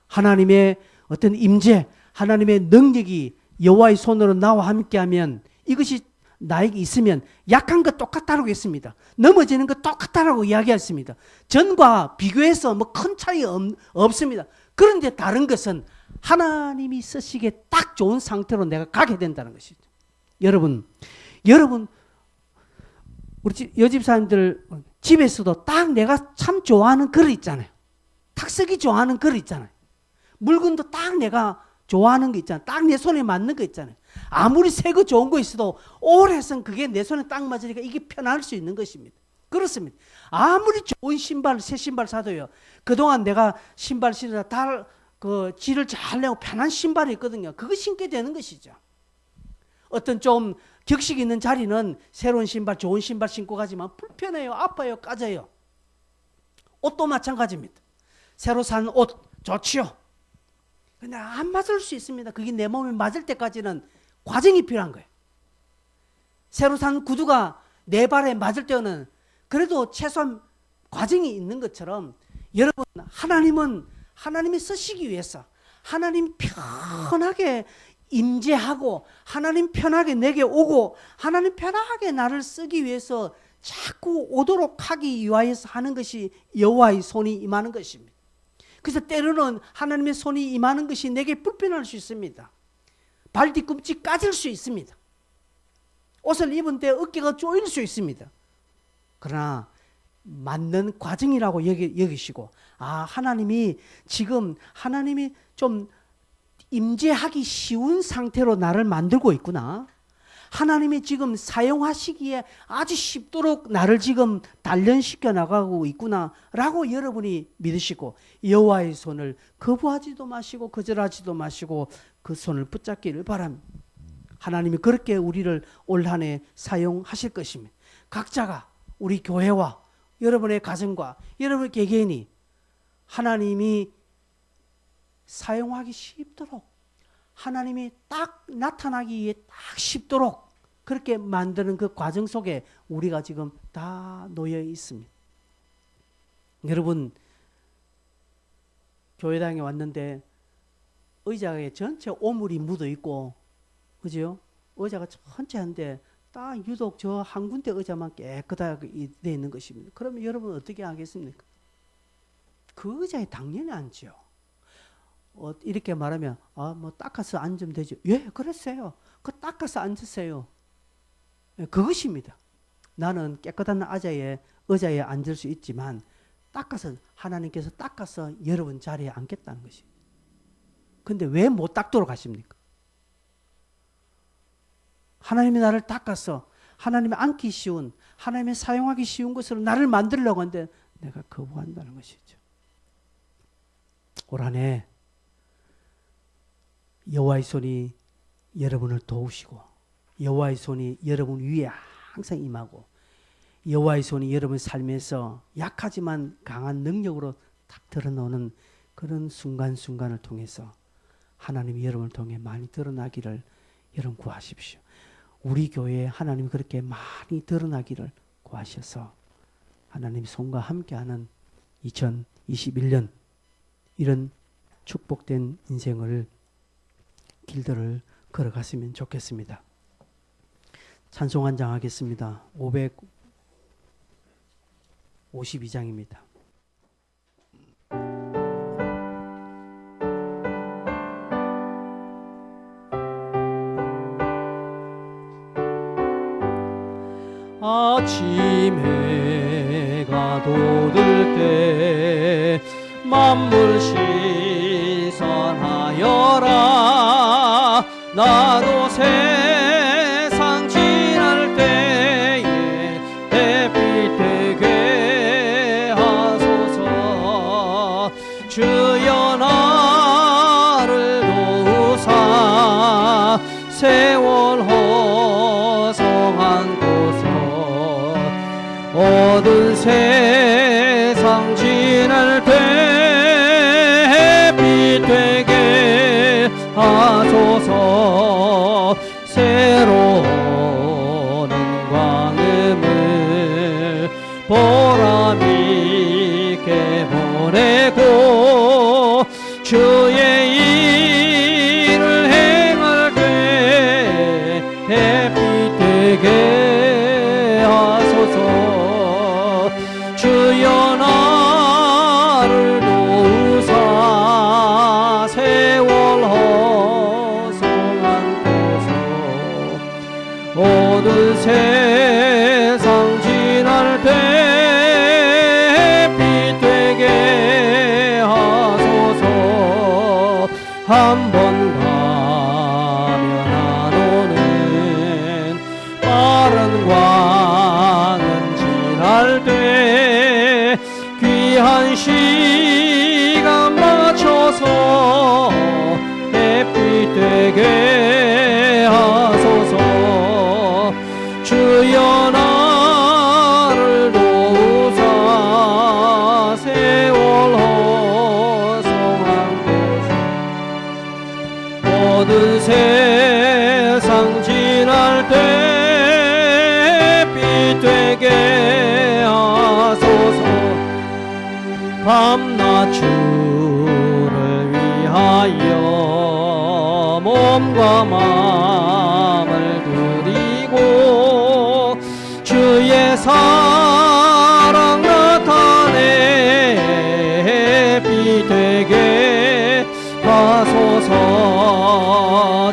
하나님의 어떤 임재, 하나님의 능력이 여호와의 손으로 나와 함께하면 이것이 나에게 있으면 약한 것 똑같다고 했습니다. 넘어지는 것 똑같다라고 이야기했습니다. 전과 비교해서 뭐 큰 차이 없습니다. 그런데 다른 것은 하나님이 쓰시기에 딱 좋은 상태로 내가 가게 된다는 것이죠. 여러분 우리 여집사님들 집에서도 딱 내가 참 좋아하는 그릇 있잖아요. 탁석이 좋아하는 그릇 있잖아요. 물건도 딱 내가 좋아하는 거 있잖아요. 딱 내 손에 맞는 거 있잖아요. 아무리 새 거 좋은 거 있어도 오래 쓴 그게 내 손에 딱 맞으니까 이게 편할 수 있는 것입니다. 그렇습니다. 아무리 좋은 신발, 새 신발 사도요. 그동안 내가 신발 신으다 그 질을 잘 내고 편한 신발이 있거든요. 그거 신게 되는 것이죠. 어떤 좀 격식 있는 자리는 새로운 신발, 좋은 신발 신고 가지만 불편해요. 아파요. 까져요. 옷도 마찬가지입니다. 새로 산 옷 좋지요. 근데 안 맞을 수 있습니다. 그게 내 몸에 맞을 때까지는 과정이 필요한 거예요. 새로 산 구두가 내 발에 맞을 때는 그래도 최소한 과정이 있는 것처럼 여러분 하나님은 하나님이 쓰시기 위해서 하나님 편하게 임재하고 하나님 편하게 내게 오고 하나님 편하게 나를 쓰기 위해서 자꾸 오도록 하기 위하여서 하는 것이 여호와의 손이 임하는 것입니다. 그래서 때로는 하나님의 손이 임하는 것이 내게 불편할 수 있습니다. 발 뒤꿈치 까질 수 있습니다. 옷을 입은 때 어깨가 조일 수 있습니다. 그러나 맞는 과정이라고 여기시고 하나님이 지금 하나님이 좀 임재하기 쉬운 상태로 나를 만들고 있구나. 하나님이 지금 사용하시기에 아주 쉽도록 나를 지금 단련시켜 나가고 있구나 라고 여러분이 믿으시고 여호와의 손을 거부하지도 마시고 거절하지도 마시고 그 손을 붙잡기를 바랍니다. 하나님이 그렇게 우리를 올 한 해 사용하실 것입니다. 각자가 우리 교회와 여러분의 가정과 여러분의 개개인이 하나님이 사용하기 쉽도록 하나님이 딱 나타나기에 딱 쉽도록 그렇게 만드는 그 과정 속에 우리가 지금 다 놓여 있습니다. 여러분 교회당에 왔는데 의자에 전체 오물이 묻어 있고 그죠? 의자가 전체한데 딱 유독 저 한 군데 의자만 깨끗하게 되어 있는 것입니다. 그러면 여러분 어떻게 하겠습니까? 그 의자에 당연히 앉죠. 이렇게 말하면 뭐 닦아서 앉으면 되죠. 예, 그랬어요. 그 닦아서 앉으세요. 그것입니다. 나는 깨끗한 의자에 앉을 수 있지만 닦아서 하나님께서 닦아서 여러분 자리에 앉겠다는 것입니다. 근데 왜 못 닦도록 하십니까? 하나님이 나를 닦아서 하나님이 앉기 쉬운 하나님이 사용하기 쉬운 것으로 나를 만들려고 하는데 내가 거부한다는 것이죠. 올 한 해 여호와의 손이 여러분을 도우시고 여호와의 손이 여러분 위에 항상 임하고 여호와의 손이 여러분 삶에서 약하지만 강한 능력으로 딱 드러나는 그런 순간순간을 통해서 하나님이 여러분을 통해 많이 드러나기를 여러분 구하십시오. 우리 교회에 하나님이 그렇게 많이 드러나기를 구하셔서 하나님 손과 함께하는 2021년 이런 축복된 인생을 길들을 걸어갔으면 좋겠습니다. 찬송 한 장 하겠습니다. 552장입니다. 아침 해가 돋을 때 만물 시선하여라. 나도 세상 지날 때에 햇빛 되게 하소서. 주여 나를 도우사 세월 허성한 모든 세상 지날 때 햇빛 되게 하소서. 새로운 광음을 보람있게 보내고 주의 일을 행할 때 햇빛 되게 하소서. 주여 나를 도우사 세월 허송한 곳에 모든 세상 지날 때 햇빛 되게 하소서. 한 번 가면 안 오는 빠른 광은 지날 때 귀한 시간 맞춰서 햇빛 되게 하소서. 주여 나를 도우사 세월 허송한 곳에 모든 세상 지날 때 햇빛 되게 하소서. 밤낮 주를 위하여 몸과 마음을 드리고 주의 사랑 나타내 햇빛 되게 하소서.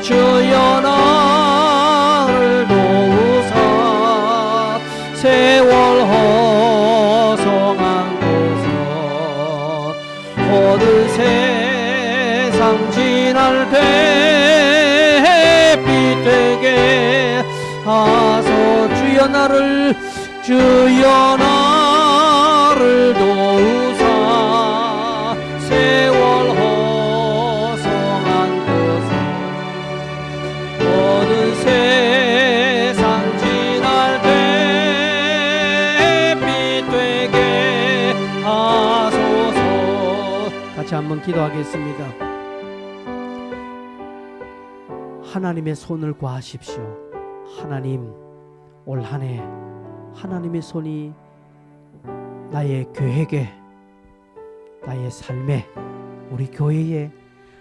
주여 나를 도우사 세월 허송한 모든 세상 지날 때 햇빛 되게 하소서. 주여 나를 도우사 세월 허송한 곳에 모든 세상 지날 때 햇빛 되게 하소서. 같이 한번 기도하겠습니다. 하나님의 손을 구하십시오. 하나님, 올 한 해 하나님의 손이 나의 계획에, 나의 삶에, 우리 교회에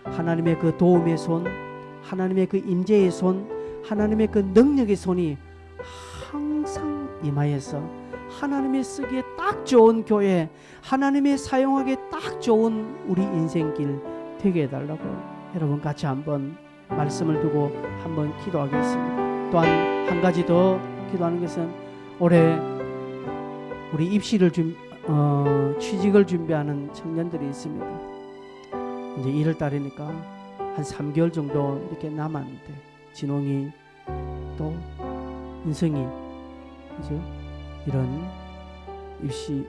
하나님의 그 도움의 손, 하나님의 그 임재의 손, 하나님의 그 능력의 손이 항상 임하여서 하나님의 쓰기에 딱 좋은 교회, 하나님의 사용하기에 딱 좋은 우리 인생길 되게 해달라고 여러분 같이 한번 말씀을 두고 한번 기도하겠습니다. 또한 한 가지 더 기도하는 것은 올해 우리 입시를 취직을 준비하는 청년들이 있습니다. 이제 1월 달이니까 한 3개월 정도 이렇게 남았는데 진홍이 또 인성이 그죠? 이런 입시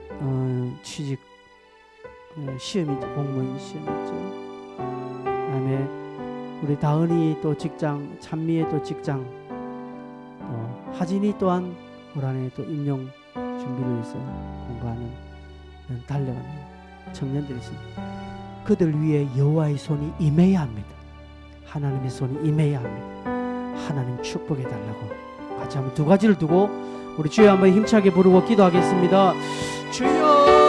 취직 시험이 공무원 시험이죠. 그다음에 우리 다은이 또 직장, 찬미의 또 직장, 또 하진이 또한 올 한해 또 임용 준비를 해서 공부하는 달려가는 청년들이 있습니다. 그들 위에 여호와의 손이 임해야 합니다. 하나님의 손이 임해야 합니다. 하나님 축복해 달라고 같이 한번 두 가지를 두고 우리 주여 한번 힘차게 부르고 기도하겠습니다. 주여